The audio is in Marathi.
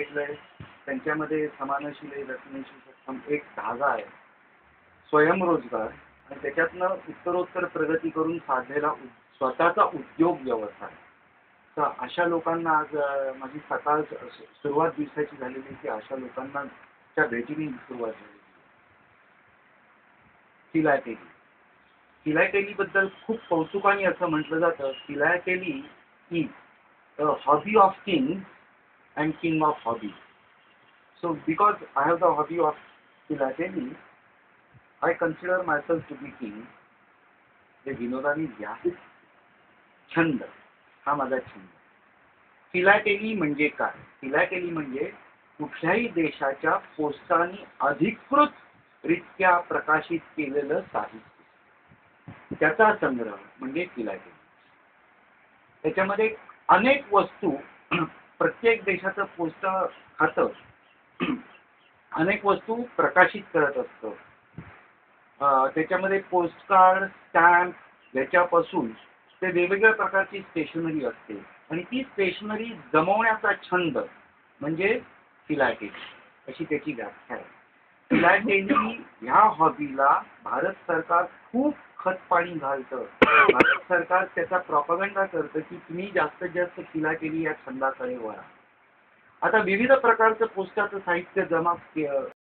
सांगितलंय त्यांच्यामध्ये समानशील रचनेशी सक्षम एक धागा आहे, स्वयंरोजगार, आणि त्याच्यातनं उत्तरोत्तर प्रगती करून साधलेला स्वतःचा उद्योग व्यवसाय. तर अशा लोकांना आज माझी सकाळ सुरुवात दिवसाची झालेली की अशा लोकांना त्या भेटीने सुरुवात झाली. फिलॅटेली. फिलॅटेलीबद्दल खूप कौतुकाने असं म्हटलं जातं, philately is a hobby of king and king of hobby. So because I have the hobby of philately, I consider myself to be king. हे विनोदाने घ्या. छंद हा माझा छंद. फिलॅटेली म्हणजे काय? फिलॅटेली म्हणजे कुठल्याही देशाच्या पोस्टाने अधिकृतरित्या प्रकाशित केलेलं साहित्य, त्याचा संग्रह म्हणजे फिलॅटेली. त्याच्यामध्ये अनेक वस्तू, प्रत्येक देशाचं पोस्ट खातं अनेक वस्तू प्रकाशित करत असतं. त्याच्यामध्ये पोस्टकार्ड, स्टॅम्प याच्यापासून ते वेगवेगळ्या प्रकारची स्टेशनरी असते आणि ती स्टेशनरी जमवण्याचा छंद म्हणजे फिलॅटेली अशी त्याची व्याख्या आहे. फिलॅटेली ह्या हॉबीला भारत सरकार खूप खतपाणी घालतं. भारत सरकार त्याचा प्रॉपगंडा करतं की तुम्ही जास्तीत जास्त फिलॅटेली या छंदाकडे वळा. आता विविध प्रकारचं पोस्टाचं साहित्य जमा